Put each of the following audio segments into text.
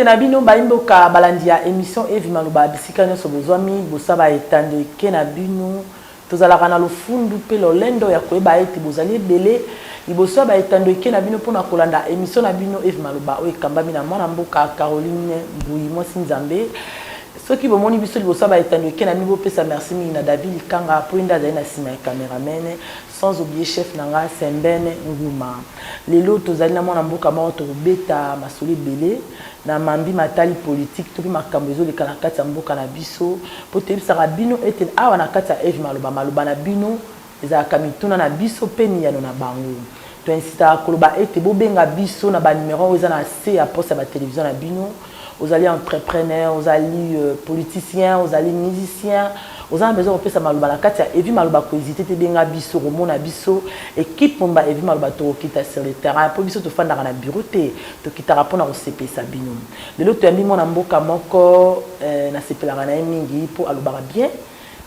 te na bino baimboka balandia émission Eve Maloba bisika nyonso bozwami bosaba etando ke na bino tozalaka na lofundu pe lolendo ya koyeba ete bozali ebele liboso ba etando ke na bino pona kolanda émission na bino Eve Maloba o ekambami na mwana mboka Caroline Mbui mwasi Nzambe soki bomoni biso liboso ba etando ke na bino pesa merci mingi na David Kanga po inda za na sima ya cameraman sans oublier chef nanga Sembene Nguma lelo tozali na mwana mboka ma to beta masoli belé na mambi matali politique to bi makambo ezoleka na kati ya mboka na biso po tebisaka bino ete awa na kati ya Eve Maloba na bino ezalaka mituna na biso pe miyano na bango to insista koloba ete bobenga biso na ba numéro eza na C ya poste ya ba télévision na bino ozali entrepreneur ozali politicien ozali musicien ozali besoin de faire Maloba na kati ya Eve Maloba ko hésiter te benga biso romona biso équipe mba Eve Maloba to kita sur le terrain po biso to fanda na bureau te to kita rapona ko CPS bino lelo to yambi mona mboka moko na sepelaka na mingi po alobaka bien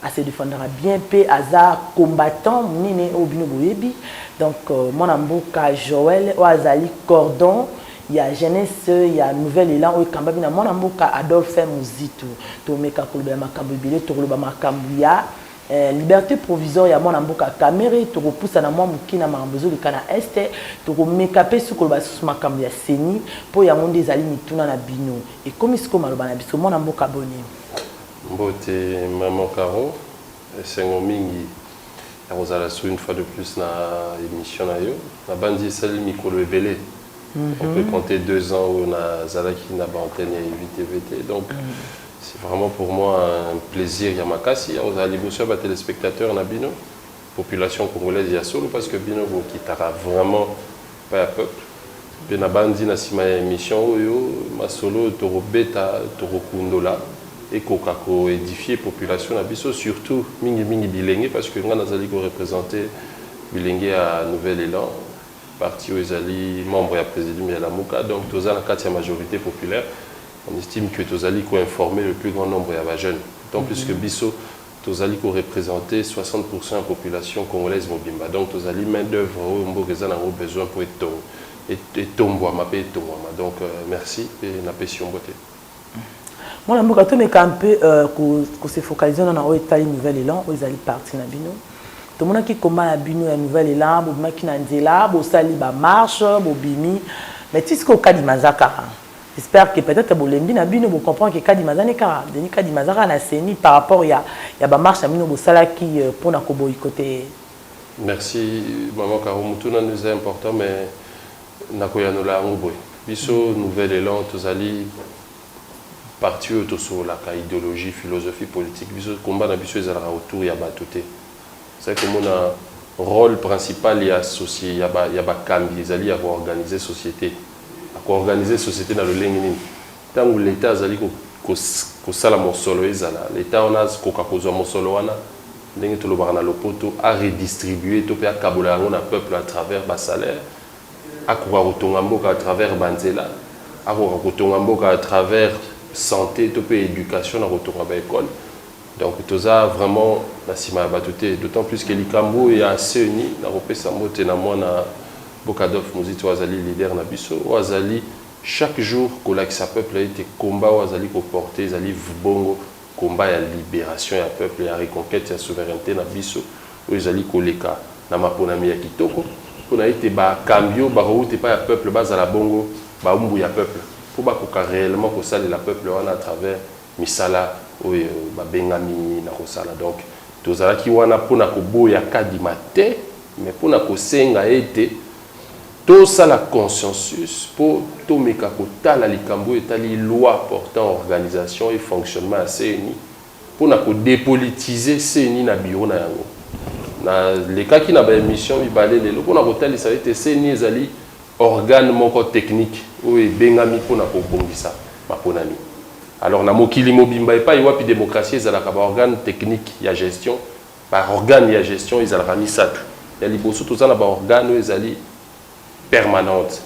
assez défendra bien pe aza combattant nene obino boyebi donc mona mboka Joël o azali cordon il y a jeunesse il y a nouvel élan o kamba bina mona mboka Adolphe Muzito to meka koloba makambo bile to koloba makambo ya liberté provisoire ya mona mboka Camere to repousser na mwa mukina makambo le kana este to meka pe su koloba su makambo ya seni po ya monde ezali mituna na bino et comme isko maloba na biso mona mboka boni Mbote maman Caro sengo mingi azala su une fois de plus na émission na yo na bandi sali mikolo ebele. On peut compter 2 ans où on a Zalaki n'a pas antenne et TVT. Donc, c'est vraiment pour moi un plaisir. Yamakasi, on a libéré les téléspectateurs Nabino, population congolaise y a solo parce que Bino qui t'ara vraiment pas à peuple. Benabandi na sima émission yo ma solo toro beta toro kundola et kokako édifier population Nabiso surtout mingi bilenge parce que nga nazali ko représenter bilenge à Nouvel Élan. Parti où ils allaient membres et président de la Mouka, donc tous la 4e majorité populaire, on estime que tous allaient informer le plus grand nombre de jeunes. Tant plus que Bisso, tous allaient représenter 60% de la population congolaise mobimba. Donc tous allaient main d'œuvre ont besoin pour être donc merci et na passion beauté. Moi, je suis un peu se focaliser dans la Nouvelle Élan, où ils allaient partir dans Bino. Tout le monde qui combat la bino la nouvelle élan, bouma qui n'andela, bo sali ba marche, bo bimi. Mais tu sais qu'au cas d'Imazaka, j'espère que peut-être bo lembi na bino bo comprendre que cas d'Imazaka n'est qu'à, deni cas d'Imazaka na seni par rapport ya ba marche à bino bo sala qui pour na ko boycotter. Merci maman Caro Mutuna nous est important mais na ko ya no la ngoboy. Biso nouvelle élan tous ali parti autour sur la idéologie, philosophie politique. Biso combat na biso ezala autour ya batoté. C'est que mon rôle principal est associé, il y a des cambi, ils allaient organiser société, organiser société dans le lengini. Tant que l'État allait ko sala mosolo ezala, l'État on a ko mosolo wana, ndenge to lobana lopoto à redistribuer to pe akabola ngona peuple à travers bas salaire, à ko rotonga mboka à travers banzela, à ko rotonga mboka à travers santé to pe éducation na rotonga ba école. Donc, tout ça vraiment, d'autant plus que l'Ikambo est assez uni. Dans le Sambo, na Bokadov, Mouzito, Azali, leader Nabiso, Azali, chaque jour, que sa peuple a été combat, Azali, ko porté, Azali, Vbongo, combat à libération, à peuple, à reconquête, à souveraineté, Nabiso, Azali, Koleka, Namaponami, à Kitoko, qu'on a été cambio, baroute, pas à peuple, bas à la Bongo, Baumbu, à peuple. Pour pas réellement que ça, la peuple, à travers Misala. Oui, bengami na kosala donc tozala ki wana pona ko boya kadimate mais pona ko senga ete to sala consensus pour to meka ko tala likambo etali loi portant organisation et fonctionnement à CENI pona ko dépolitiser CENI na bureau na yango na les cas qui na ba émission ibale lelo pona ko tali ça été CENI ezali organe moko technique oui bengami pona ko bongisa maponami. Alors, na mokili mobimba et pas y démocratie, ils ont un organe technique, il y a gestion, par organe il y a gestion, ils ont mis ça. Il y a les bosses tout ça, un organe ils ont permanente.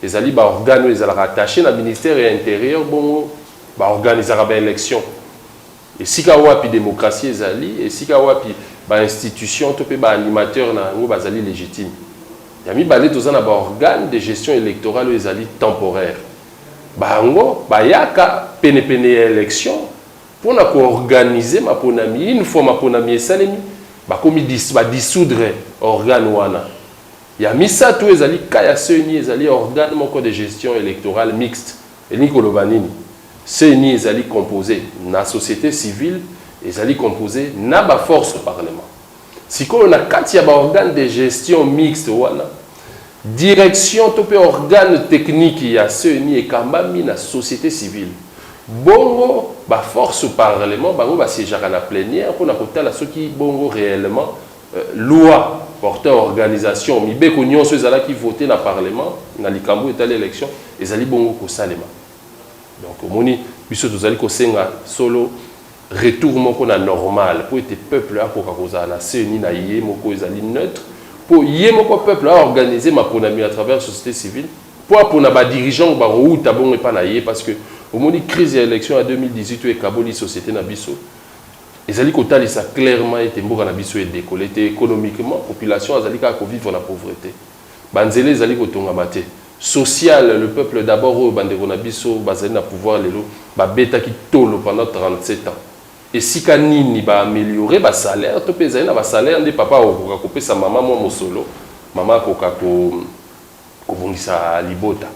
Ils ont un organe ils ont rattaché au ministère et intérieur, bon, organe ils ont une élection. Et si il y a une démocratie, ils ont et si il y a une institution, tout peut animateur na ngo bazali légitime. Il y a mis balé tout ça, un organe de gestion électorale ils ont temporaire. bango bayaka pene élection pour na organiser ma ponami une fois ma ponami esalemi bakomi dissoudre organe wana ya misato ezali kaya seni ezali organe moko de gestion électorale mixte elingo banini seni ezali composé na société civile ezali composé na ba force au parlement sikoyo na kati ya ba organe de gestion mixte wana direction to pe organe technique ya seni ekambami na société civile bongo ba force au parlement bango ba siégeaka na plénière pour na kotala soki bongo réellement loi portant organisation mibeko nyonso ezala ki voter na parlement na likambo etali élection ezali bongo ko salema donc omoni biso tozali ko senga solo retour moko na normal pour être peuple akoka kozala na seni na yé moko ezali neutre pour yé moko peuple a organiser ma ponami à travers société civile pour na ba dirigeant ba routa bongo pas na yé parce que omoni crise ya élection à 2018 et kaboli société na biso ezali kotalisa clairement ete mboka na biso décollé économiquement population azali ka ko vivre na pauvreté banzele ezali kotongama te social le peuple d'abord au bandeko na biso bazali na pouvoir lelo ba beta ki tolo pendant 37 ans et si kanini ba améliorer ba salaire to pezali na ba salaire ndi papa okoka kopesa mama mo mosolo mama akoka ko bongisa libota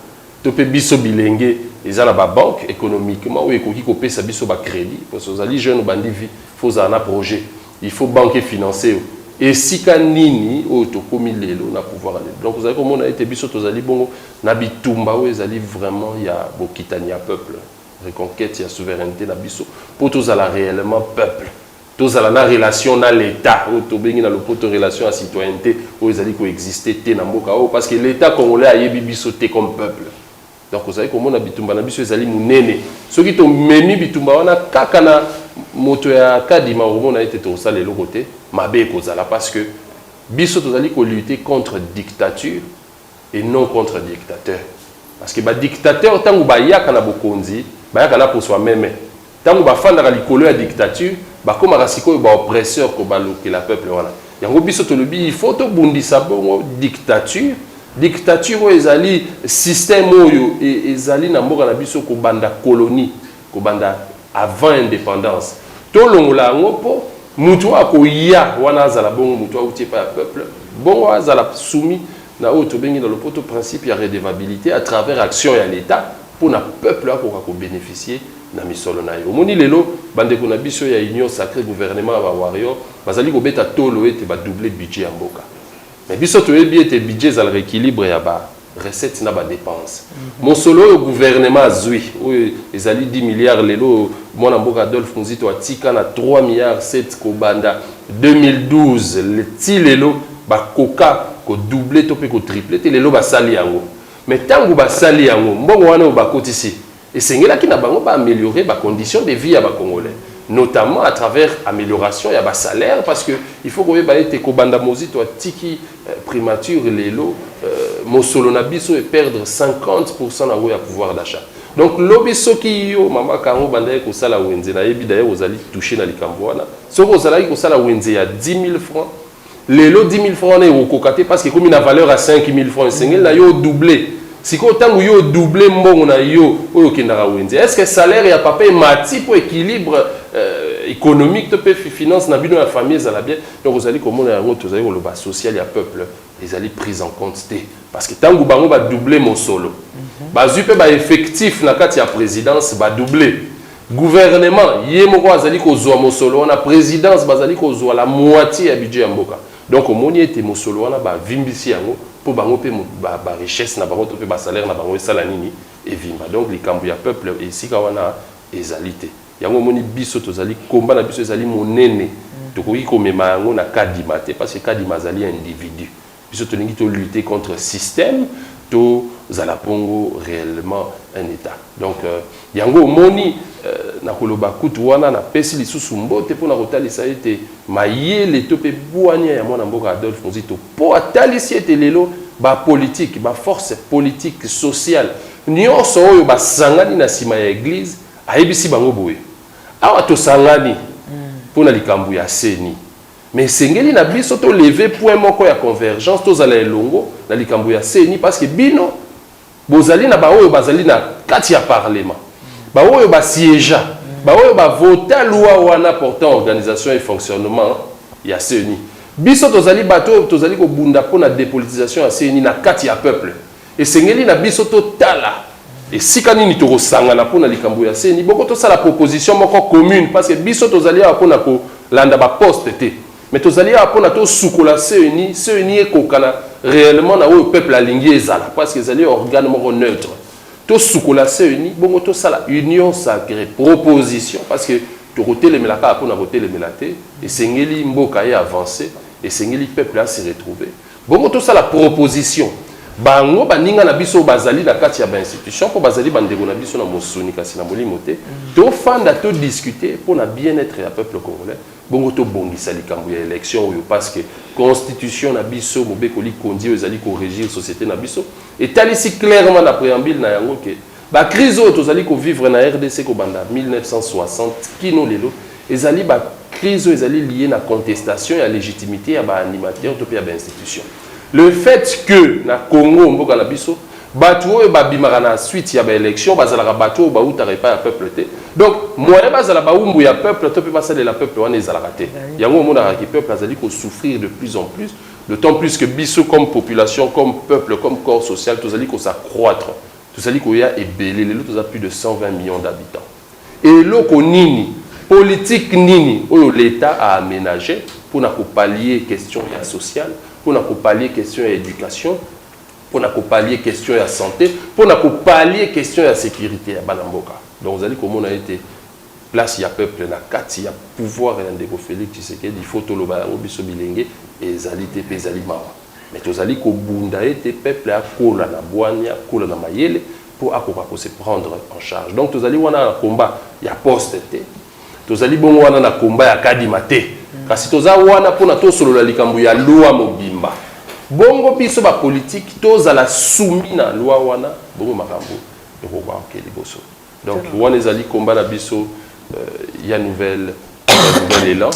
to pe biso bilenge ezala ba banque économiquement ou ekoki kopesa biso ba crédit parce que ozali jeune bandi vie faut un projet il faut banque financer et si kanini o to komi lelo na pouvoir aller donc vous avez comme on a été biso tozali bongo na bitumba o ezali vraiment ya bokitani ya peuple reconquête ya souveraineté na biso pour tozala réellement peuple tozala na relation na l'état o to bengi na lopoto relation à citoyenneté o ezali ko exister te na mboka o parce que l'état congolais a yebi biso te comme peuple donc vous savez comment on a bitumba na biso ezali munene soki to memi bitumba wana kaka na moto ya kadima on a été to ça le côté mabe kozala parce que biso tozali ko lutter contre dictature et non contre dictateur parce que ba dictateur tangu ba yaka na bokonzi ba yaka na pour soi-même tangu ba fanda ka likolo ya dictature ba koma rasiko ba oppresseur ko baloke la peuple wana yango biso to lobi il faut to bundisa bongo dictature dictature ezali système oyo ezali na mboka na biso ko banda colonie ko banda avant indépendance to longola ngopo mutu akoya wana azala bongo mutu autie pa peuple bongo azala soumis na auto bengi dans le poto principe ya redevabilité à travers action ya l'état pour na peuple akoka ko bénéficier na misolo na yo omoni lelo bande ko na biso ya union sacrée gouvernement ba wario bazali ko beta tolo ete ba doubler budget ya mboka mais biso to yebi ete budget za l'équilibre ya ba recette na ba dépense mon solo gouvernement azui ezali 10 milliards lelo mwana mboka Adolphe Muzito atika na 3 milliards 7 ko banda 2012 le ti lelo ba koka ko doubler to pe ko tripler te lelo ba sali yango mais tangu ba sali yango mbongo wana ba kotisi et sengela ki na bango ba améliorer ba conditions de vie ya ba congolais notamment à travers amélioration ya ba salaire parce que il faut que ba ete ko banda Muzito atiki primature lelo mosolo na biso et perdre 50% na ya pouvoir d'achat donc lobi soki yo mama kango banda ko sala wenze na yebi d'ailleurs ozali toucher na likambo wana soko ozali ko sala wenze ya 10 000 francs lelo 10 000 francs na okokate parce que comme une valeur à 5 000 francs sengel na yo doubler siko tangu yo doubler mbongo na yo oyo kendaka wenze est-ce que salaire ya papa mati pour équilibre économique to pe finance na bino ya famille za la bien donc vous allez comment na yango tozali le bas social ya peuple les allez prise en compte parce que tangu bango ba doubler mon solo bazu pe ba effectif na kati ya présidence ba doubler gouvernement yé moko azali ko zo mon solo na présidence bazali ko zo la moitié ya budget ya mboka donc omoni ete mon solo wana ba vimbisi yango pour bango pe ba richesse na bango to pe ba salaire na bango esala nini et vimba donc likambo ya peuple esika wana ezalité yango moni biso tozali komba na biso ezali monene tokoki komema yango na kadima te parce que kadima azali individu biso tolingi to lutter contre système to zala pongo réellement un état donc yango moni na koloba kutu wana na pesi lisusu mbote pona kotalisa ete mayele to pe bwanya ya mwana mboka Adolphe Muzito po atalisi ete lelo ba politique ba force politique sociale nyonso oyo basangani na sima ya église ayebisi bango boye awa tosangani pona likambo ya seni mais sengeli na biso to lever point moko ya convergence tozala elongo na likambo ya seni parce que bino bozali na ba oyo bazali na kati ya parlement ba oyo ba siège ba oyo ba voter loi wana portant organisation et fonctionnement ya CENI biso tozali bato tozali ko bunda pona dépolitisation ya CENI na kati ya peuple et sengeli na biso totala et si kanini to sangana pona likambo ya CENI boko to sala proposition moko commune parce que biso tozali pona ko landa ba poste te mais tozali pona to sukola CENI ekokana réellement na oyo peuple alingi ezala parce que ezali organe moko neutre to sukola CENI bongo to sala union sacrée proposition parce que to kotelemela ka pona kotelemela te et sengeli mboka ya avancer et sengeli peuple a se retrouver bongo to sala proposition bango baninga na biso bazali na kati ya ba institution po bazali bandeko na biso na mosuni kasi na molimo te to fanda to discuter pour na bien-être ya peuple congolais bongo to bongisa likambo ya élection oyo parce que constitution na biso mobekoli kondi ezali ko régir société na biso et talisi clairement na préambule na yango ke ba crise oyo tozali ko vivre na RDC ko banda 1960 kino lelo ezali ba crise oyo ezali liée na contestation ya légitimité ya ba animateur to pe ya ba institution. Le fait que na Congo mboka na biso bato oyo babimaka na suite ya ba élection bazalaka bato ba utaka pa ya peuple te donc moyen bazala ba umbu ya peuple to pe basale la peuple wana ezalaka te yango mona ki peuple azali ko souffrir de plus en plus d'autant plus que biso comme population comme peuple comme corps social tozali ko s'accroître tozali ko ya ebele lelo toza plus de 120 millions d'habitants et loko nini politique nini oyo l'état a aménagé pour na ko pallier question ya sociale pour na ko pallier question ya éducation pour na ko pallier question ya santé pour na ko pallier question ya sécurité ya balamboka donc vous allez comment on a été place ya peuple na kati ya pouvoir ya ndeko Félix Tshisekedi il faut toloba yango biso bilenge ezali te pe ezali mawa mais tozali ko bunda ete peuple akola na bwani akola na mayele pour akoka ko se prendre en charge donc tozali wana na combat ya poste te tozali bongo wana na combat ya kadima te kasi toza wana pona to solo la likambo ya loi mobimba bongo biso ba politique tozala soumis na loi wana bongo makambo eko ke liboso donc wana ezali combat na biso ya nouvelle élan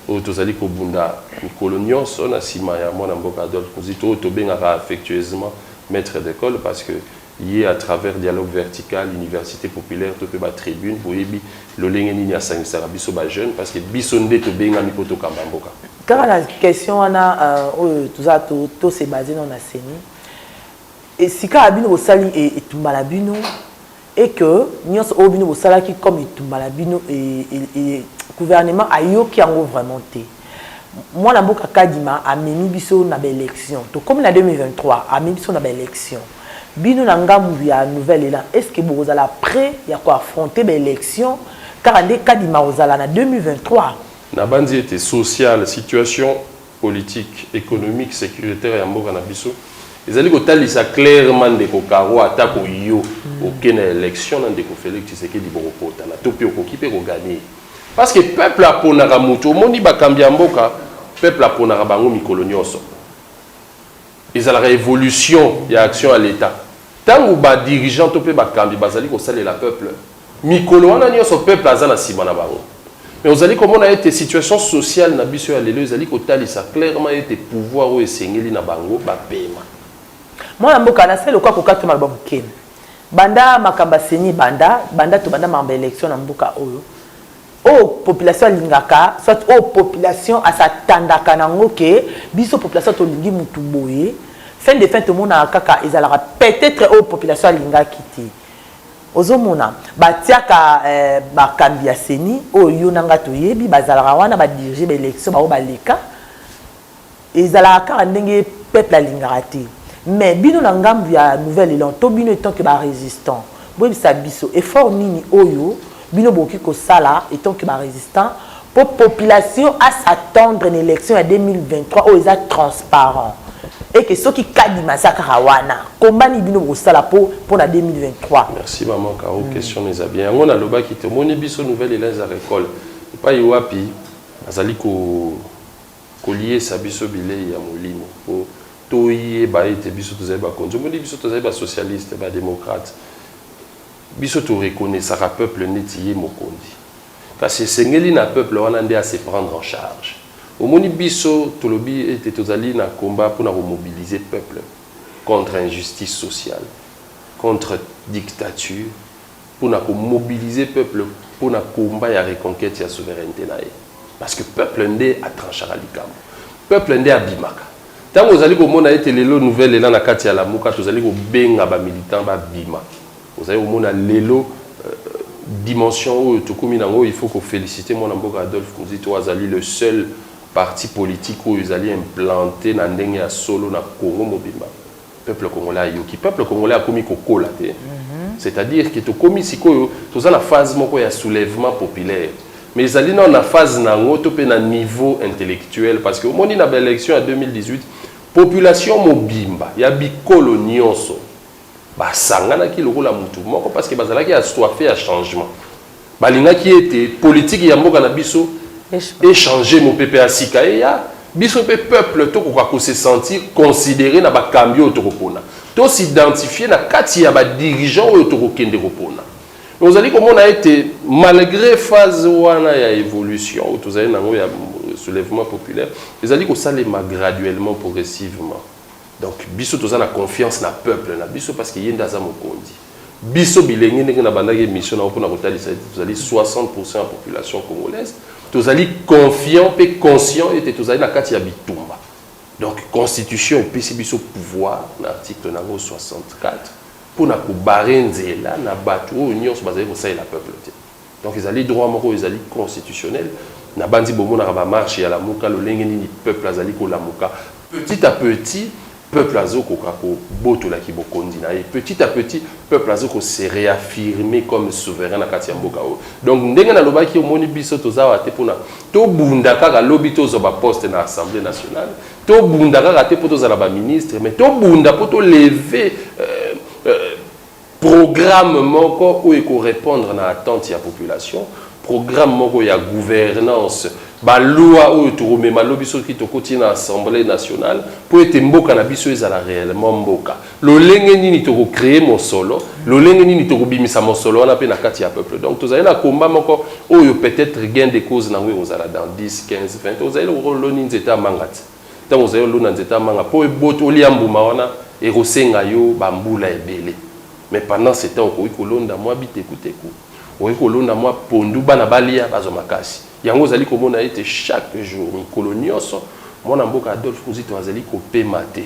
o tozali ko bunda mikolo nyonso na sima ya mwana mboka Adolphe Kuzito to bengaka affectueusement maître d'école parce que lié à travers dialogue vertical université populaire to pe ba tribune boyebi lo lenge nini asangisaka biso ba jeune parce que biso nde to benga mikoto kamba mboka car la question wana tuza to se basé dans la CENI et sika abino osali et tumbala bino et que nyos obino osala ki comme tumbala bino et gouvernement ayoki yango vraiment te moi na mboka kadima amemi biso na ba élection to comme na 2023 amemi biso na ba élection bino na ngambu ya nouvelle élan est-ce que vous allez prêt ya ko affronter ba élection car ande kadima ozala na 2023 na bandi était sociale situation politique économique sécuritaire ya mboka na biso ezali ko talisa clairement de ko karo atako yo aucune élection na ndeko Félix Tshisekedi bokota na topi okokipe ko gagner parce que peuple aponaka muto moni bakambi ya mboka peuple aponaka bango mikolo nyonso ezala évolution ya action à l'état tango ba dirigeant to pe bakambi bazali ko salela peuple mikolo wana nyonso peuple azana sima na bango mais vous allez comment on a été situation sociale na biso ya lelo ezali ko talisa clairement été pouvoir o esengeli na bango ba paiement moi mboka na selo kwa kokatu malba mukene banda makamba seni banda to banda mamba élection na mboka oyo o population lingaka soit o population asatandaka nango ke biso population to lingi mutu boye fin de fin to mona kaka ezalaka peut-être o population lingaki ti ozomona batiaka bakambi ya seni oyo nanga toyebi bazalaka wana ba diriger ba élection ba leka ezalaka ndenge peuple lingaka ti mais bino na ngambu ya nouvelle élan to bino etant que ba résistant boyebi sa biso effort nini oyo bino boki ko sala etant que ba résistant pour population à s'attendre une élection en 2023 où ils sont transparents et que ceux qui kadima sakara wana combat ni bino ko sala pour la 2023. Merci maman Karo question les a bien on a loba qui te moni biso nouvelle élèves à l'école pas yoapi azali ko lier sa biso bilei ya molimo po toye ba ete biso tozali ba konzo moni biso tozali ba socialiste ba démocrate biso to reconnaître ça peuple netiye mokondi kasi sengeli na peuple wana ndé à se prendre en charge au moni biso tolobi ete tozali na combat pour na remobiliser peuple contre injustice sociale contre dictature pour mobiliser le peuple pour le combat et la reconquête de la souveraineté. Parce que le peuple ndé a tranché à l'ikam. Le peuple ndé a bimaka. Tant que vous allez au été les nouvelles là na kati ya la muka, vous allez au benga ba militant ba bima. Vous allez au monde lelo dimension où tout comme il faut qu'on félicite mon amboka Adolphe Kouzito Azali le seul parti politique où ils allaient implanter dans ndenge ya solo na Congo mobimba. Peuple congolais yoki peuple congolais a commis kokola te. C'est-à-dire que tout commis siko tout ça la phase moko ya soulèvement populaire. Mais ils allaient dans la phase nango to pe na niveau intellectuel parce que au moment de l'élection en 2018 population mobimba ya bikolo nyonso ba sangana ki lokola mutu moko parce que bazala ki a soifé à changement. Balinga qui était politique ya mboka na biso échanger mon PPA sika ya biso pe peuple to ko se sentir considéré na ba cambio to kopona. To s'identifier na kati ya ba dirigeant o to kende kopona. Nous allons comme on a été, malgré phase où on a évolution, où tous allez dans le soulèvement populaire, les alliés qu'on s'allait graduellement, progressivement. Donc, biso tous la confiance dans le peuple, na biso parce qu'il y a des gens qui dit. Biso bilingue n'est qu'une bande mission na opona kotali vous allez 60% de la population congolaise. Tous allez confiants et conscients et tous allez na kati ya bitumba. Donc, constitution et puis biso pouvoir, l'article 64. Pour na kubarenze là na batu union se baser pour ça la peuple. Donc ils allaient droit moko ils allaient constitutionnel na bandi bomo na ba marche ya la muka le lenge ni peuple azali ko la muka petit à petit peuple azoko kako boto la ki bokondi na et petit à petit peuple azoko se réaffirmer comme souverain na kati ya mboka o. Donc ndenge na lobaki o moni biso tozawa te pona to bunda kaka lobi to zo ba poste na assemblée nationale to bunda kaka te poto za la ba ministre mais to bunda poto lever programme moko où il faut répondre à l'attente de la population, programme moko ya gouvernance, ba loi où tu remets ma lobby qui te continue à l'Assemblée nationale pour être mboka na biso ezala réellement mboka. Lo lenge nini to créer mon solo, lo lenge nini to bimisa mon solo na pe na kati ya peuple. Donc tu as na combat moko où peut-être gain de cause na we ozala dans 10, 15, 20. Tu as le rôle ni nzeta mangati. Tant vous avez le nzeta manga pour boto liambuma wana et rosenga yo bambula ebele. Mais pendant ce temps, on a dit moi bite on a moi pondu bana balia bazomakasi. Yango zali comme on a été chaque jour ni colonioso mon amboka Adolphe Kouzito azali ko pemate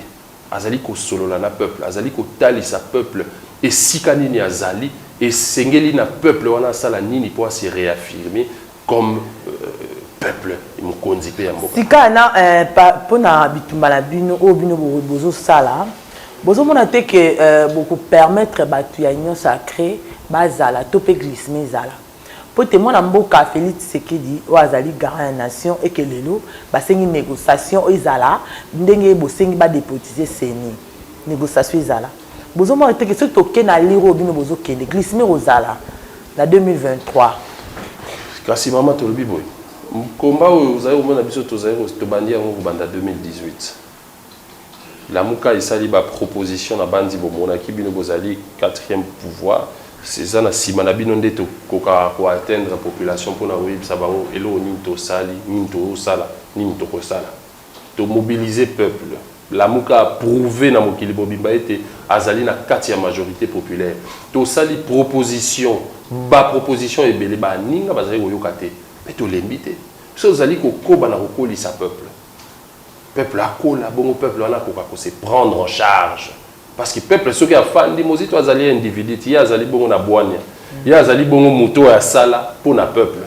azali ko solola na peuple azali ko talisa peuple et sikani ni azali et sengeli na peuple wana sala nini pour se réaffirmer comme peuple mokonzi pe amboka. Sikana pona bitumba la bino o bino bozo sala. Bozo monate que beaucoup permettre batu ya union sacrée bazala topé glisme zala. Pour témoin na mboka Félix Sekedi o azali garant nation et que lelo basengi négociation izala ndenge bosengi ba dépotiser seni négociation izala. Bozo monate que ce toke na liro bino bozo kende glisme rozala na 2023. Kasi mama tolobi boy. Combat vous avez au moins biso to zairo to bandi yango banda 2018. La Mouka et Saliba proposition na bandi bomona ki bino bozali 4e pouvoir c'est ça na simana bino ndeto koka ko atteindre la population pour na oui sabango elo ni to sali ni to sala ni to ko sala to mobiliser peuple. La Mouka a prouvé na mokili bobimba été azali na 4e majorité populaire to sali proposition ba proposition ebele ba ninga bazali ko yokate mais to lembite so zali ko koba na ko sa peuple. Peuple a cola, bon peuple on a se prendre en charge parce que peuple ceux qui a fan dit mozi toi azali individu il y a azali bon na boania il y a azali bon moto ya sala pour na peuple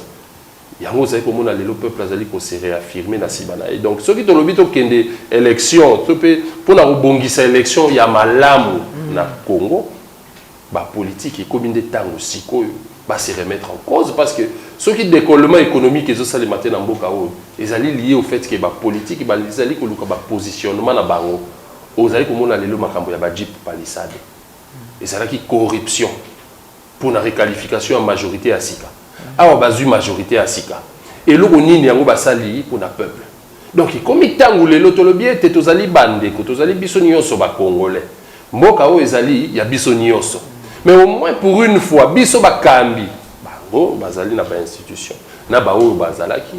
yango c'est comme on a le peuple azali ko se réaffirmer na sibana et donc ceux qui te lobi to kende élection pour na bongisa élection ya malamu na Congo ba politique et comme des temps aussi va se remettre en cause parce que ceux qui décollement économique et ça les matins dans Mboka ils allaient liés au fait que la politique ils allaient que le positionnement na bango aux allaient comme on a le makambo ya ba jeep palissade et ça là qui corruption pour la requalification en majorité à Sika awa bazu majorité à Sika et le nini yango basali pour na peuple donc comme itangu lelo to lobi ete tozali bande ko tozali biso nyonso ba congolais mboka o ezali ya biso nyonso. Mais au moins pour une fois, biso bakambi, bango bazali na ba institution, na ba oyo bazalaki.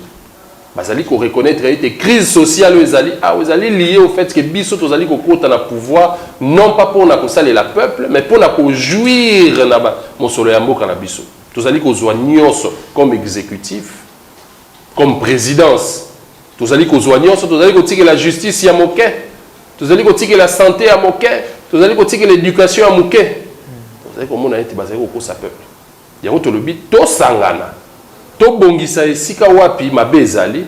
bazali ko reconnaître ete crise sociale aux ali lié au fait que biso tozali ko kota na pouvoir non pas pour na ko salela peuple mais pour na ko jouir na ba mosolo ya mboka na biso tozali ko zwa nyonso comme exécutif comme présidence tozali ko zwa nyonso tozali ko tike la justice ya moke tozali ko tike la santé ya moke tozali ko tike l'éducation ya moke tozali ko mona ete bazali ko kosa peuple yango tolobi to sangana to bongisa esika wapi mabe ezali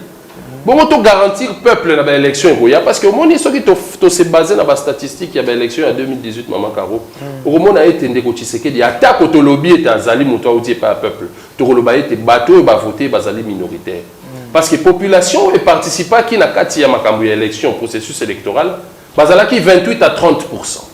bongo to garantir peuple na ba élection ekoya parce que omoni soki to se baser na ba statistique ya ba élection ya 2018 mama Caro okomona ete ndeko Tshisekedi ata ko to lobby ete azali moto auti pa peuple to koloba ete bato ba voter bazali minoritaire parce que population et participa ki na kati ya makambo ya élection processus électoral bazalaki 28 à 30%.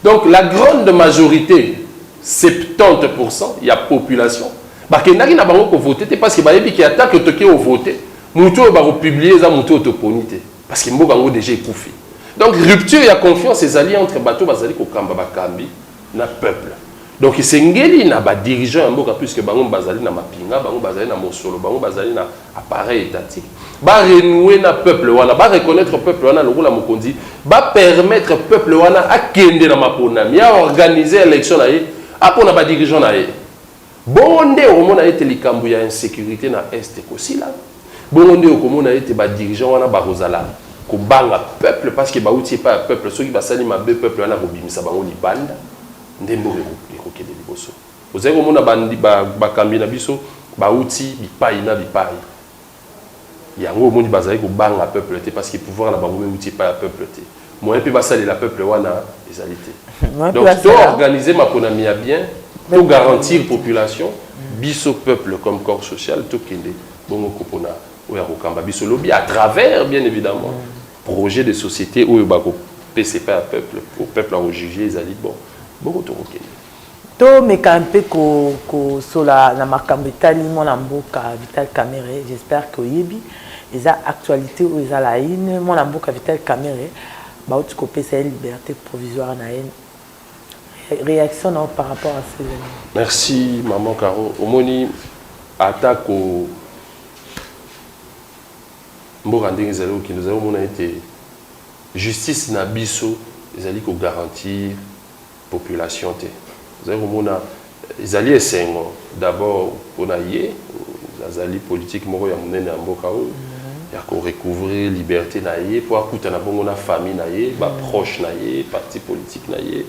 Donc la grande majorité 70% il y a population bakendaki na bango ko voter parce que bayebi ki attaque toki au voter muto ba ko publier za muto toponité parce que mboka ngo déjà ekufi. Donc rupture ya confiance ezali entre bato bazali ko kamba bakambi na peuple. Donc isengeli na ba dirigeant mboka puisque bango bazali na mapinga bango bazali na mosolo bango bazali na appareil étatique ba renouer na peuple wana ba reconnaître peuple wana lokola mokonzi ba permettre peuple wana akende na maponami ya organiser élection na ye apona ba dirigeant na ye. Bonde omona ete likambo ya insécurité na est kosila bonde okomona ete ba dirigeant wana ba rozala ko banga peuple parce que ba outi pas peuple soki basali mabe peuple wana ko bimisa bango libanda ndembo ekokende liboso ozali komona bandi bakambi na biso ba outi bipai na bipai yango omoni bazali ko banga peuple te parce que pouvoir na bango outi pas peuple te moi pe basali la peuple wana ezali te donc to organiser maponami ya bien pour garantir population biso peuple comme corps social to kende bongo kopona oya kokamba biso lobby à travers bien évidemment projet de société oyo bako PCP à peuple au peuple à juger ezali bon bongo to kokende to mekampe ko sola na makambo etali mona mboka Vital Kamerhe j'espère que oyebi eza actualité ou eza la une mona mboka Vital Kamerhe ba uti ko pesa liberté provisoire na en réaction non, par rapport à ces événements. Merci maman Caro. Omoni attaque au Mbokandeng Zalo qui nous a été justice na biso ezali ko garantir population te. Vous avez ils allaient sengo d'abord pour naïe azali politique moko ya munene ya mboka o ya ko recouvrir liberté naïe pour akuta na bongo na famille naïe ba proche naïe parti politique naïe.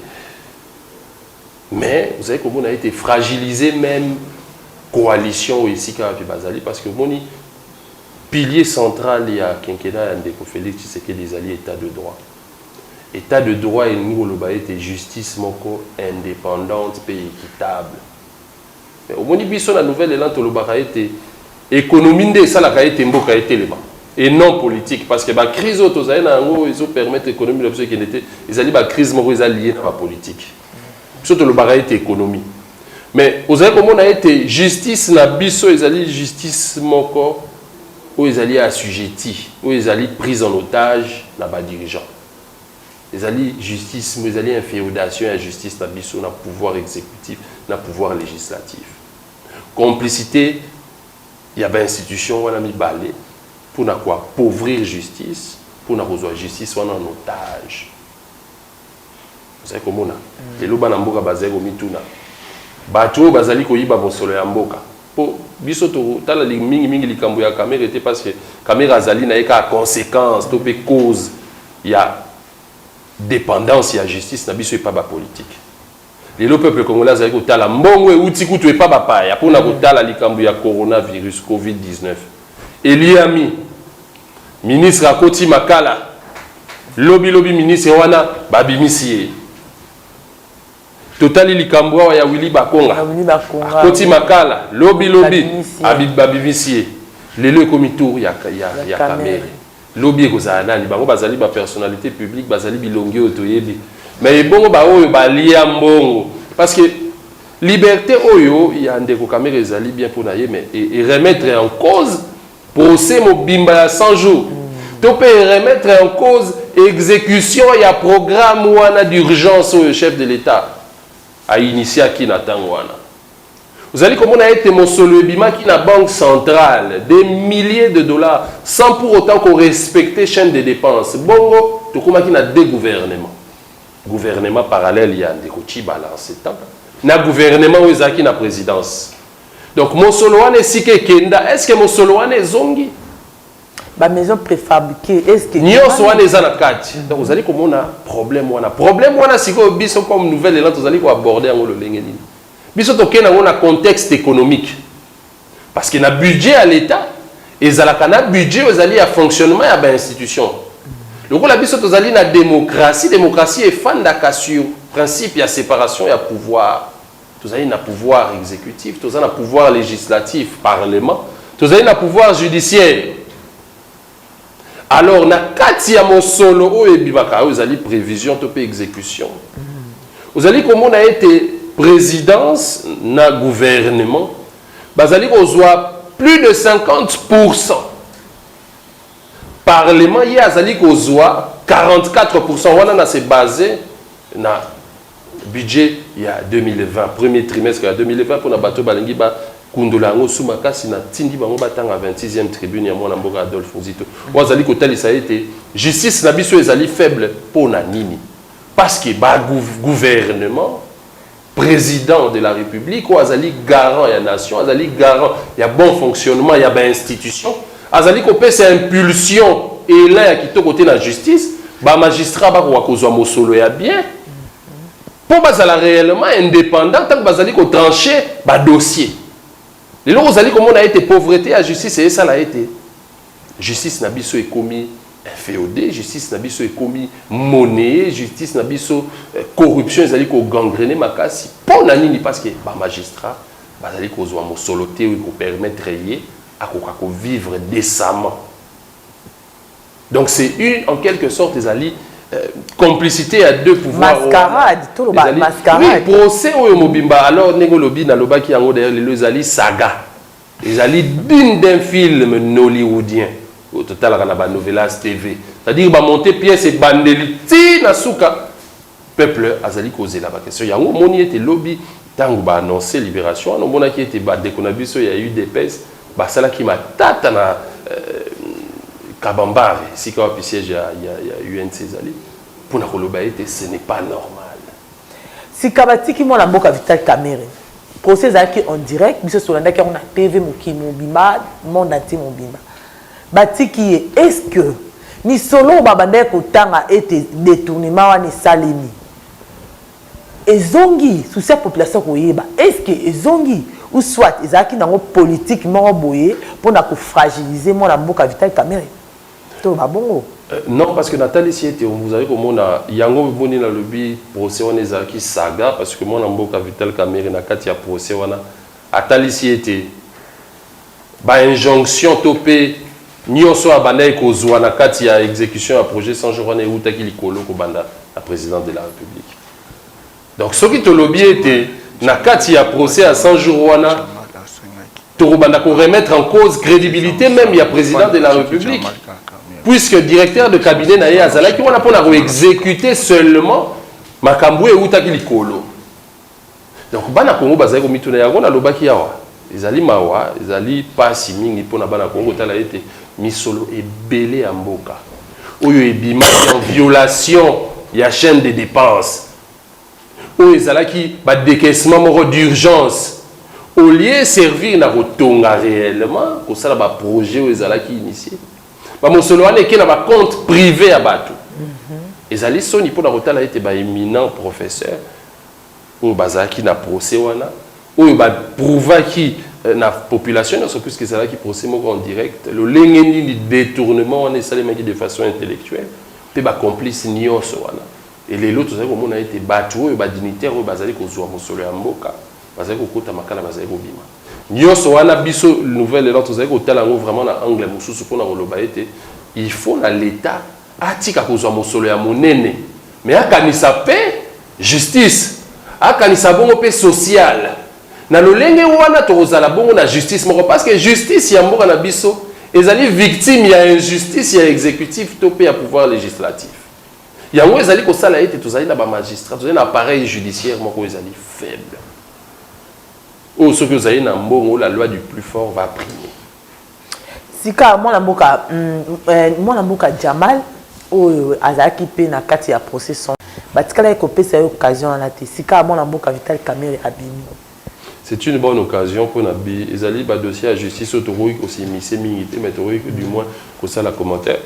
Mais vous savez comment on a été fragilisé, même coalition ici Bazali, parce que mon pilier central il y a quinquennat Ndeko Félix Tshisekedi des alliés état de droit. État de droit et nous le justice moko indépendante, pays équitable. Mais au moins biso la nouvelle élan to lobaka été économie de ça la été mboka été élément et non politique parce que la crise autozaï na ngo ils ont permettre économie de qui n'était ils allaient la crise moko ils alliés à la politique. Surtout le barrage économie. Mais vous savez comment on a été justice na biso ils allaient justice moko où ils allaient assujettis, où ils allaient pris en otage na ba dirigeant. Ils allaient justice, ils allaient inféodation à justice na biso na pouvoir exécutif, na pouvoir législatif. Complicité, il y avait institution on a mis balai pour na quoi pauvrir justice, pour na rejoindre justice on en otage. Vous savez comment on a les loba na mboka bazero mituna bato bazali ko yiba bosolo ya mboka po biso to tala mingi likambo ya caméra était parce que caméra azali na eka conséquence to pe cause ya dépendance ya justice na biso e pas ba politique les lo peuple congolais azali ko tala mbongo e uti kutu e pas ba pa ya pona ko tala likambo ya coronavirus COVID-19 Eliami ministre akoti makala lobby ministre wana babimisi totali likambo ya Willy Bakonga koti makala lobby babivisier lelo komi tour ya Kamerhe lobby ekozala nani bango bazali ba personnalité publique bazali bilongi otoyebi mais bongo ba oyo balia mbongo parce que liberté oyo ya ndeko Kamerhe ezali bien pour naye mais et remettre en cause procès mobimba ya 100 jours to peut remettre en cause exécution ya programme wana d'urgence au chef de l'État a initié à qui n'attend wana Vous allez comment on a été Mosolo Ebima qui na banque centrale des milliers de dollars sans pour autant qu'on respecte chaîne de dépenses. Bongo, tout comme qui na deux gouvernements. Gouvernement parallèle il y a des coachis balance temps. Na gouvernement où ils qui na présidence. Donc Mosolo wane sike kenda, est-ce que Mosolo wane zongi? Ba maison préfabriquée, est-ce que Nyonso wane za na kati. Donc vous allez comment on a problème wana siko biso comme nouvelle élan vous allez ko aborder en le lenge nini. Biso to kena on a contexte économique. Parce qu'il y a un budget à l'État et il y a un budget aux alliés à fonctionnement et à l'institution. Donc on a biso to zali na démocratie est fan d'akasio principe il y a séparation il y a pouvoir. Tous allez na pouvoir exécutif, tous allez na pouvoir législatif, parlement, tous allez na pouvoir judiciaire. Alors na kati ya Mosolo o ebibaka vous allez prévision topé exécution. Vous allez comment on a été présidence na gouvernement, bazali kozwa plus de 50%. Parlement y a zali kozwa 44%. Wana na c'est basé na budget il y a 2020, premier trimestre il y a 2020 pour na bato balingi ba kundola ngo sumakasi na tindi bango batanga 26e tribune ya mwana mboka Adolphe Nzito. Wazali kotali ça a été justice na biso ezali faible pour na nini? Parce que ba gouvernement président de la République ou azali garant ya nation, azali garant ya bon fonctionnement ya ba institution, azali ko pesa impulsion et là ya kito côté la justice, ba magistrat ba ko kozwa Mosolo ya bien. Pour bazala réellement indépendant tant que bazali ko trancher ba dossier. Les lois azali comme on a été pauvreté à justice et ça l'a été. Justice na biso est commis FEOD, justice na biso est commis monnaie, justice na biso corruption ezali ko gangrener makasi. Pour nani parce que ba magistrat bazali ko zwa Mosolo te ou ko permettre yé à ko vivre décemment. Donc c'est une en quelque sorte ezali complicité à deux pouvoirs. Mascarade, tout le mascarade. Oui, procès au Mobimba. Alors, Negolobi na loba qui en d'ailleurs les ali saga. Les ali digne d'un film hollywoodien. Au total, on a ba Novelas TV. C'est-à-dire ba monter pièce et bandeli ti na souka. Peuple azali causé la question. Yango moni était lobby tango ba annoncer libération. On mona qui était ba déconabiso il y a eu des pèses. Ba sala qui m'a tata na Kabambare, si quand il siège il y a UNC Zali, pour la Kolobaïté, ce n'est pas normal. Si Kabati qui m'a la boca Vital Kamere, procès en direct, mais sur la on a TV Mobima, monde entier Mobima. Bati qui est-ce que ni solo babande ko tanga été détournement ni salini. Ezongi sous cette population ko yeba, est-ce que ezongi ou soit ezaki dans politique mort boyé pour na ko fragiliser mon la boca Vital Kamere. Non, parce que Nathalie si était, vous avez comme on a yango boni na lobby procès on ezaki saga parce que mon amboka Vital Kamere na kati ya procès wana Nathalie si était ba injonction topé nyonso abanda ekozwa na kati ya exécution ya projet 100 jours wana utaki likolo ko banda la présidente de la République. Donc ce qui te lobby était na kati ya procès à 100 jours wana Torobanda ko remettre en cause crédibilité même il y a président de la République. Puisque directeur de cabinet na Azala qui on a pour exécuter seulement makambo et utaki likolo. Donc bana Congo bazali ko mituna yango na lobaki yawa. Ezali mawa, ezali pasi mingi pona bana Congo tala été misolo et belé en mboka. Oyo ebima en violation ya chaîne de dépenses. Oyo ezala ki ba décaissement moko d'urgence. Au lieu de servir na rotonga réellement, ko sala ba projet oyo ezala ki initié. Mosolo ane qui na ba compte privé à bateau. Ezali soni pour la rotala été ba éminent professeur ou bazaki na procès wana ou ba prouva qui na population non plus que ça qui procès moko en direct le lengeni du détournement on est salé mais de façon intellectuelle pe ba complice nyonso wana et les autres ça comme on a été battu ou ba dignitaire ou bazali ko zwa Mosolo ya mboka bazali ko kota makala bazali ko bima. Nyonso wana biso nouvelle là tous ko tala ngo vraiment na angle mususu pour na koloba été il faut na l'état atika kozwa Mosolo ya monene mais akanisa pe justice akanisa bongo pe social na lolenge wana tozala bongo na justice moko parce que justice ya mboka na biso ezali victime ya injustice ya exécutif to pe ya pouvoir législatif yango ezali ko sala été tozali na ba magistrat tozali na appareil judiciaire moko ezali faible. Oh, ce que vous avez dans mbongo, la loi du plus fort va primer. Sika moi na mboka Jamal o azaki pe na kati ya procès batikala ekopesa occasion na te sika moi na mboka Vital Kamerhe abimi. C'est une bonne occasion pour Nabi. Ezali ba dossier à justice autoroute aussi misé mingité mais du moins que ça la commentaire.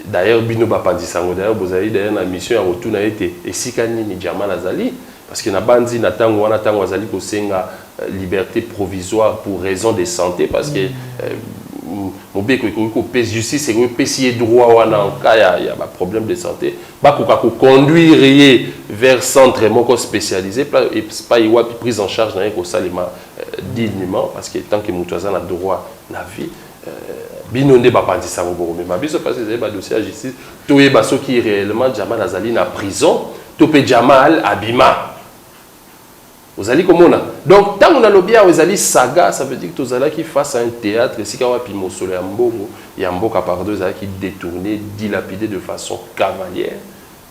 D'ailleurs bino ba pandisango d'ailleurs vous avez d'ailleurs la mission à retour na été et sika ni Jamal azali parce que na bandi na tango wana tango azali ko senga liberté provisoire pour raison de santé parce que mon bien que justice et que droit en cas il y a un problème de santé bah qu'on conduire vers centre spécialisé et pas y avoir prise en charge d'un ko salima dignement parce que tant que mutuaza a droit la vie binonde ba pandi ça ngo mais ma biso parce que ba dossier justice to yeba so qui réellement Jamal Azali na prison to pe Jamal abima. Vous allez comme on a. Donc, tant qu'on a lobby à Ozali saga, ça veut dire que Tozala qui face à un théâtre, si on a pimo sur le Mbongo, il y a un Mboka par deux qui détourné, dilapidé de façon cavalière.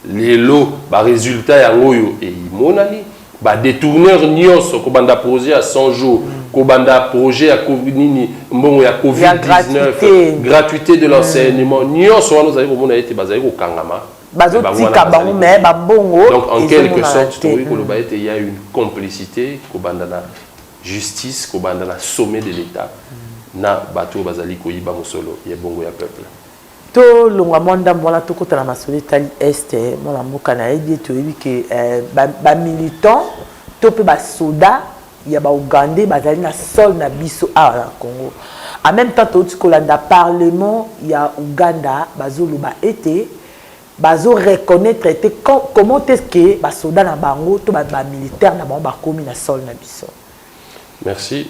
Les lots, bah résultat y a ngoyo et monani, bah détourneur nyos, kobanda projet à 100 jours, kobanda projet à Covid, Mbongo ya Covid-19, gratuité de l'enseignement, nyos, on a nous a été basé au Kangama. Donc en quelque sorte, il y a une complicité la justice, la sommet de l'État. Na bateau bazali ko yiba musolo ya bongo ya peuple. To longa monda mbona to kotala masolo Italie Est mona mboka na yedi to yebi ke ba militant to pe ba soda ya ba Ougandais bazali na sol na biso à la Congo. En même temps to kolanda parlement ya Ouganda bazolo ba été bazo reconnaître comment est-ce que les soldats na bango to ba militaire na bango ba komi na sol na biso. Merci.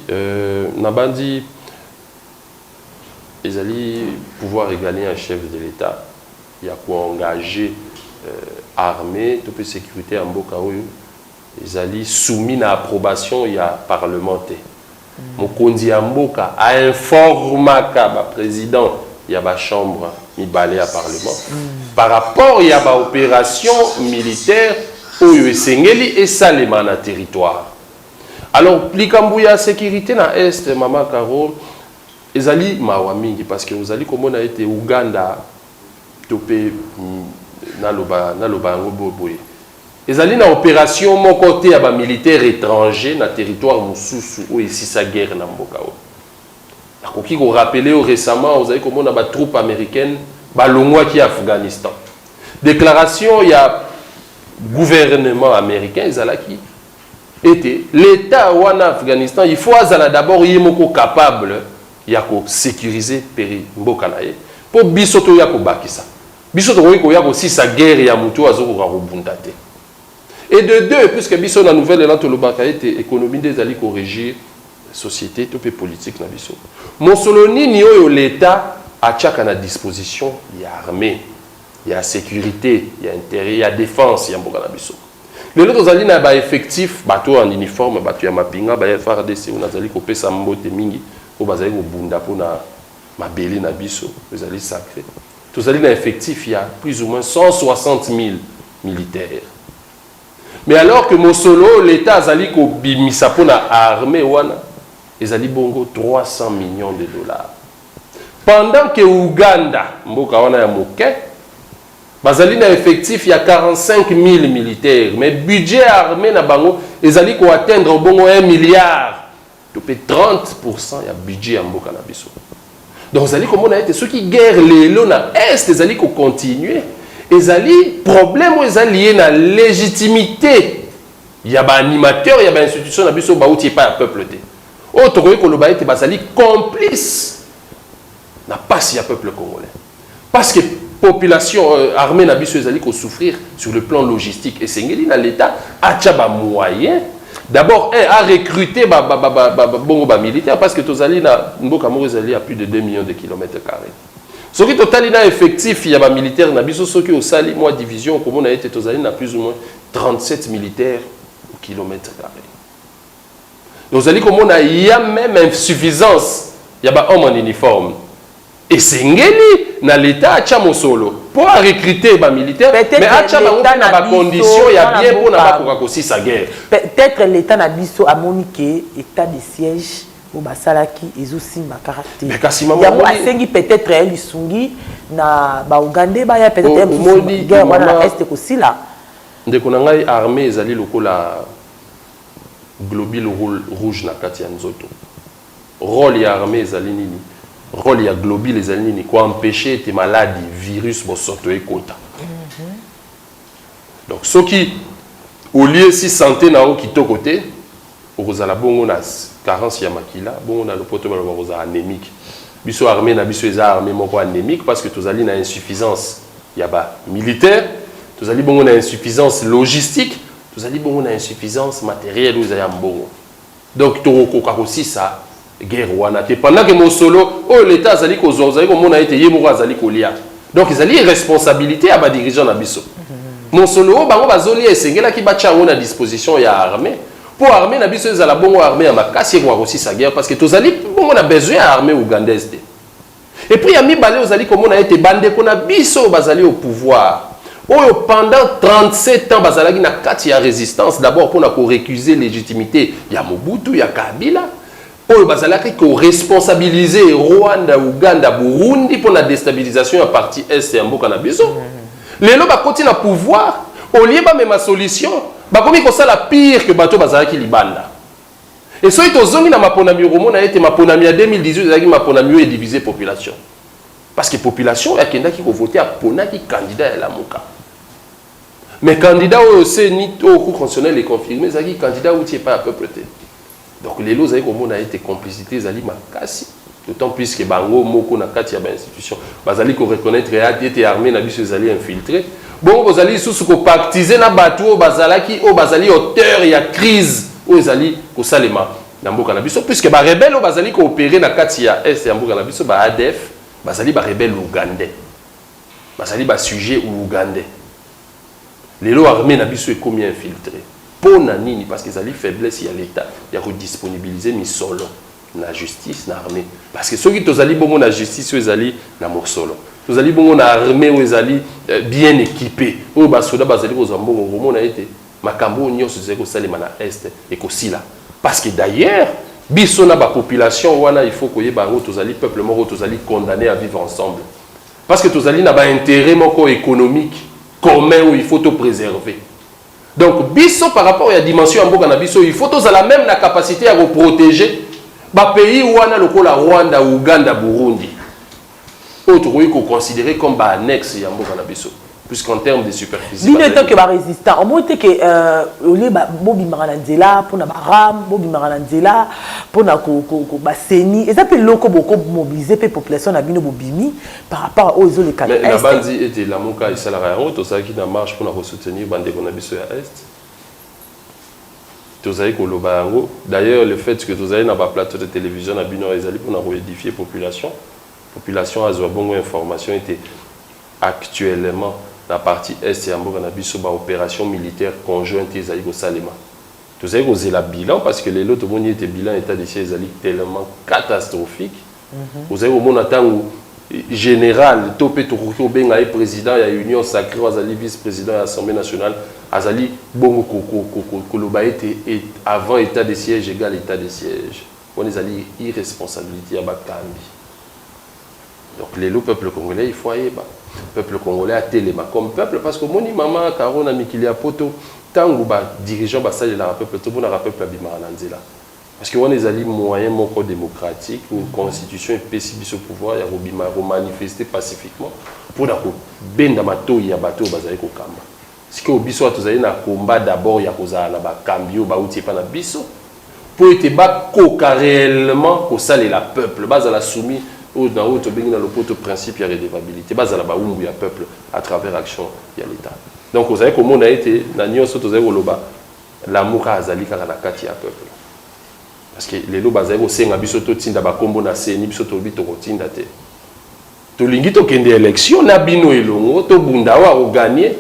Nabandi ils allaient pouvoir égaler un chef de l'État. Il y a quoi engager armée, toute sécurité en Mboka oyo. Ils allaient soumis à approbation il y a parlementaire. Mokondi Mboka a informé le président il y a la chambre mi balé à parlement par rapport il y a ba opération militaire oyo esengeli et salema na territoire. Alors plikambuya sécurité na est maman Caro ezali mawa mingi parce que vous allez comme on a été Ouganda topé na loba ngoboboye ezali na opération mon côté ya ba militaire étranger na territoire mususu o esisa guerre na mboka o. Qui vous rappelez récemment, vous avez comme on a des troupes américaines, balongwa qui Afghanistan. Déclaration, il y a gouvernement américain, qui était l'État en Afghanistan, il faut d'abord y capable de sécuriser Péri Mbokanaye pour bisoto yako bakisa. Bisoto yako aussi sa guerre ya mutu azoko rabundate. Et de deux, puisque biso na nouvelle élan to lobaka était économie des ali corriger société tout politique na biso. Monsoloni ni oyo l'État a chaka na disposition, il y a armée, il y a sécurité, il y a intérêt, il y a défense, il y a mboka na biso. Les autres zali na ba effectif, bateau en uniforme, bateau ya mapinga, ba FARDC on azali ko pesa mbote mingi, ko bazali ko bunda pona mabeli na biso, les ali sacré. Tous zali na effectif, il y a plus ou moins 160 000 militaires. Mais alors que Mosolo, l'État azali ko bimisa pona armée wana ils allaient bongo 300 millions de dollars. Pendant que Ouganda, mboka wana ya moke, bazali na effectif il y a 45 000 militaires, mais budget armé na bango, ils allaient ko atteindre bongo 1 milliard. Topé 30% ya budget ya mboka na biso. Donc ils allaient comme on a été ceux qui guerre les lots na est, ils allaient ko continuer. Ils allaient problème ils allaient na légitimité. Il y a ba animateur, il y a ba institution na biso ba outil pas peuple té. Autre que le baïté basali complice n'a pas si un peuple congolais. Parce que la population armée n'a pas souffrir sur le plan logistique. Et c'est l'État a des moyens. D'abord, à recruter les militaires parce que Tozali a plus de 2 millions de kilomètres carrés. Ce qui est effectif, il y a des militaires, ce qui est au moi division, comme on a été Tozali, a plus ou moins 37 militaires au kilomètre carré. Nous allons comme on a, il y a même insuffisance. Il y a des hommes en uniforme. Et c'est ngeli dans l'État à Chamosolo. pour recruter les militaires, mais à chaque condition, il y a bien pour n'avoir aussi sa guerre. Peut-être l'État n'a biso à moniquer, état de siège, ou basalaki, ils aussi ma caractère. Il y a peut-être elle sungi na ba Ougandais, il y a peut-être elle guerre voilà est aussi là. De konangai armée ezali lokola globule rouge na kati ya nzoto. Rôle ya armée ezali nini? Rôle ya globule ezali nini? Ko empêcher tes maladies, virus bosoto ekota. Donc ce qui au lieu si santé na o kitoko te, okozala bongo na carence ya makila, bongo na lopoto ba okozala anémique. Biso armée na biso eza armée moko anémique parce que tozali na insuffisance ya ba militaire. Nous avons une insuffisance logistique, nous avons une insuffisance matérielle. Donc, nous avons aussi ça, guerre. Pendant que mon solo, l'État a dit que été donc, ils ont une responsabilité à les dirigeants. Mon solo, ils ont à disposition de l'armée. Pour l'armée, ils ont armée à aussi sa guerre parce que nous avons besoin d'armée ougandaise. Et puis, il y a été bandé au pouvoir. Pendant 37 ans, bazalaki na kati ya résistance d'abord pour récuser légitimité ya Mobutu ya Kabila. Bazalaki ko responsabiliser Rwanda, Ouganda, Burundi pour la déstabilisation à partie est ya mboka na biso. Lelo ba continue na pouvoir, au lieu ba même solution, ba komi ko sala pire que bato bazalaki libanda. Et so ito zongi na maponami romona été maponami ya 2018 ezaki maponami est diviser population. Parce que la population a qui voté à Pona qui candidat à la Mouka. Mais candidat aussi, ni au cours constitutionnel est confirmé, c'est qui candidat où tu n'es pas à peuple. Donc les lois a été complicité, Zali Makasi. D'autant plus que Bango, Moko, Nakati, il y a une institution. Bazali ko reconnaître qu'il était armé, Nabiso Zali infiltré. Bon, vous allez sous ce qu'on pactiser na bateau, Bazalaki, au Bazali auteur, il y a crise, au Zali, au Salema, Namboka Nabiso, puisque les rebelles, Bazali coopérer na Katia Est et Namboka Nabiso, ADF. Bazali ba rebelle ougandais. Bazali ba sujet ougandais. Les lois armées na biso est combien infiltré. Pour nani parce que zali faiblesse il y a l'état, il y a redisponibiliser mi solo na justice na armée parce que ceux qui tozali bongo na justice ezali na mosolo. Tozali bongo na armée où ezali bien équipé. O ba soda bazali ko zambongo ngomo na été makambo nyonso zeko salema na est et ko sila. Parce que d'ailleurs biso na ba population wana il faut que bango tozali peuple moko tozali condamné à vivre ensemble parce que tozali na ba intérêt moko économique commun où il faut te préserver. Donc biso par rapport à la dimension ya mboka na biso il faut tozala même la capacité à protéger ba pays wana lokola Rwanda, Ouganda, Burundi. Autre oui qu'on considérer comme ba annexe ya mboka na biso. Puisqu'en termes de superficie. Il est temps que les résistants, au moins que les Bobi Maranzela, pour na Baram, Bobi Maranzela, pour na Baseni, et ça peut loco beaucoup mobiliser les populations na bino Bobimi par rapport aux autres cas. Mais la bandi était la Mouka et Salara tout ça qui na marche pour na soutenir bande qu'on a biso à est. Tout ça ko lobango. D'ailleurs le fait que tout ça na ba plateau de télévision na bino ezali pour na réédifier population. Population a bonne information était actuellement la partie est et en biso ba opération militaire conjointe ezali ko salema. Tout ça ko la bilan parce que les autres monde était bilan état de siège ezali tellement catastrophique. Vous avez au monde tango général topé to ko benga et président ya union sacrée azali vice-président de l'Assemblée nationale azali bongo ko loba était avant état de siège égal état de siège. On ezali irresponsabilité ya bakambi. Donc les peuples congolais il faut aller bas. Peuple congolais a téléma comme peuple parce que moni maman Karona Mikilia Poto tango ba dirigeant ba sali la peuple tout bon peuple abimara nanzela parce que on est allé moyen moko démocratique une constitution et au pouvoir ya robima manifester pacifiquement pour na ko benda mato ya bato bazali ko kamba ce que obiso tozali na combat d'abord ya kozala na ba kambio ba uti pa na biso pour être ba koka réellement ko sali la peuple bazala soumis dans le principe de redevabilité, basé là-bas où il y a peuple à travers l'action de l'État. Donc vous savez comment on a été, l'amour à Azali Karanakati à peuple. Parce que les lois basées au Sénat, bisoto tinda bakombo na seni bisoto bito tinda te. To lingito kende élection na bino elongo to bundawa o gagner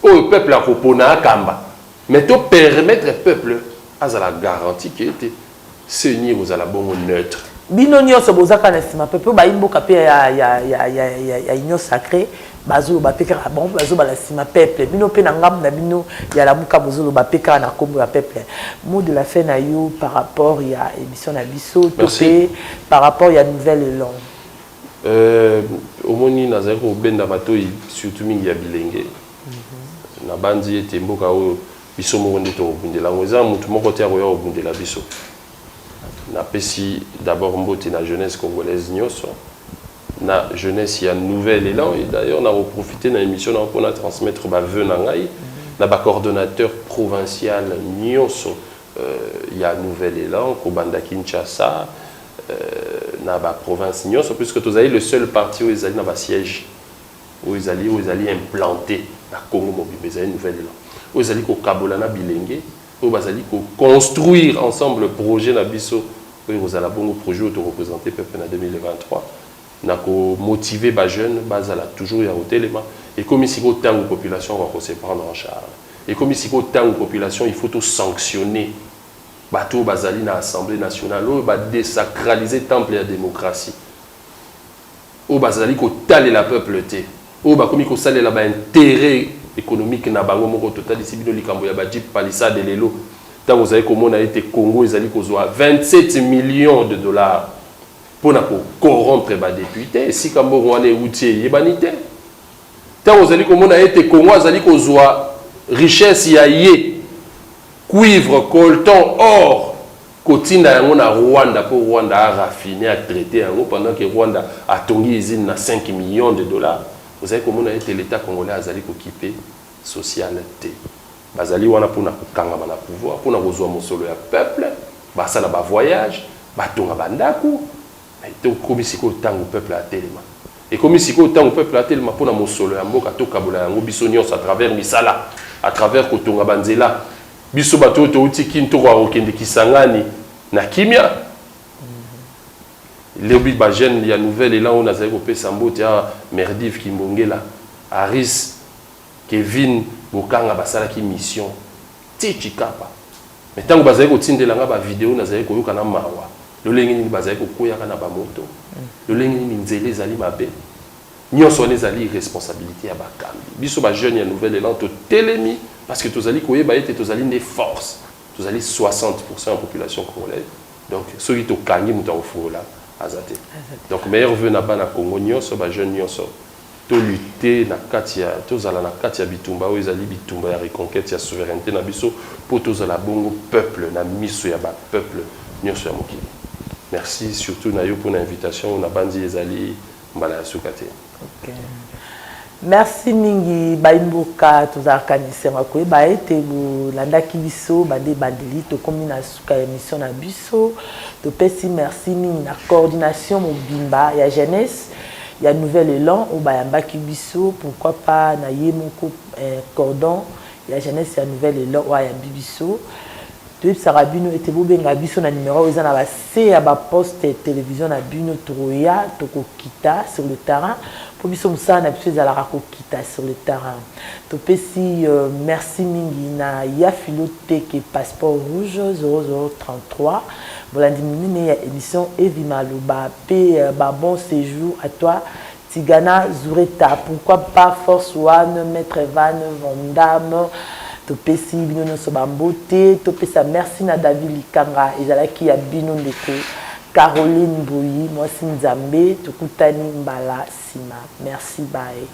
au peuple a kopona akamba. Mais to permettre peuple à la garantie qui était seni aux ala bon neutre. Bino nyonso bozaka na sima pepe ba imboka pe ya union sacrée bazo ba peka bon bazo ba la sima peuple bino pe na ngam na bino ya la muka bozo ba peka na kombo ya peuple mot de la fin na yo par rapport ya émission na biso topé par rapport ya nouvelle élan omoni nazali ko benda batoi surtout mingi ya bilenge na bandi ete mboka oyo biso moko nde tokobundela yango eza motu moko te akoya kobundela biso napesi d'abord mbote na jeunesse congolaise nyonso na jeunesse ya nouvel élan et d'ailleurs na reprofiter na émission na mpona transmettre baveu na ngai na bacoordonnateur provincial nyonso ya nouvel élan kobanda Kinshasa na baprovince nyonso puisque tozali le seul parti oyo ezali na basiège oyo ezali implanté na Congo mobimba ezali nouvel élan oyo ezali kokabola na bilenge oyo bazali construire ensemble projet na biso oyo kozala bongo projet oyo toreprésente peuple na 2023 na motiver ba jeune bazala toujours ya hotelema et comme ici ko tango population va se prendre en charge et comme ici ko tango population il faut tout sanctionner bato bazali na assemblée nationale oyo ba désacraliser temple ya démocratie oyo bazali ko talela peuple te oyo ba komi ko salela ba intérêt économique na bango moko total ici bino likambo ya ba Jeep Palisade lelo tant vous avez komona ete Congo ezali kozwa 27 millions de dollars pour corrompre les députés, si Kambo Rwanda est routier, il y a banité. Tant que vous allez comme on a été Congo, vous allez que richesse y a cuivre, coltan, or, Kotina a Rwanda pour Rwanda a raffiné, a traité pendant que Rwanda a tongi usine à 5 millions de dollars. Vous savez comment on a été l'État congolais a équipé socialité. Bazali wana pour na kanga na pouvoir, pour na rezoa mosolo ya peuple, ba sala ba voyage, ba tonga bandaku. Comme si au temps au peuple à tellement et comme si au temps au peuple à tellement pour la mosolo ya mboka to kabola yango biso nyonso à travers misala à travers kotonga banzela biso bato to uti kinto kwa okende kisangani na kimia lebi ba jeune ya nouvelle élan on a zéro pesa mbote ya Merdiv Kimbongela Aris Kevin Bokanga basala ki mission Tichikapa mais tant que bazali ko tindela nga ba vidéo na zali ko yoka na mawa le lengi ni bazali ko koya kana ba moto le lengi ni nzele zali mabe nyonso les ali responsabilité ya bakambi biso ba jeune ya nouvelle élan to telemi parce que tozali koyeba ete tozali des forces tozali 60% en population congolaise donc ceux qui to kangi muta ofola azate donc meilleur vœu na bana Congo nyonso ba jeune nyonso to lutter na katia tozala na katia bitumba o ezali bitumba ya reconquête ya souveraineté na biso po tozala bongo peuple na miso ya ba peuple nyonso ya mokili. Merci surtout Nayo pour l'invitation. On a bandi ezali mbala sukate. Okay. Merci mingi baimboka tozakaniser makoye baete bu landaki biso bande bandeli to komi na suka émission na biso to pesi merci mingi na coordination mobimba ya jeunesse ya nouvel élan o bayambaki biso pourquoi pas na yemoko cordon ya jeunesse ya nouvel élan o ya bibiso Depuis Sarabino était bobenga biso na numéro ils en a passé à ba poste télévision na bino troya toko kita sur le terrain pour biso musa na biso za la kita sur le terrain to pesi merci mingi na ya filote que passeport rouge 0033 bolandi minene ya émission Evima Loba pe ba bon séjour à toi Tigana Zureta pourquoi pas Force One Maître Van Vandam to pesi bino no sobambote to pesa merci na David Likanga ezalaki ya bino ndeko Caroline Boyi moi Sinzambe tukutani mbala sima merci bye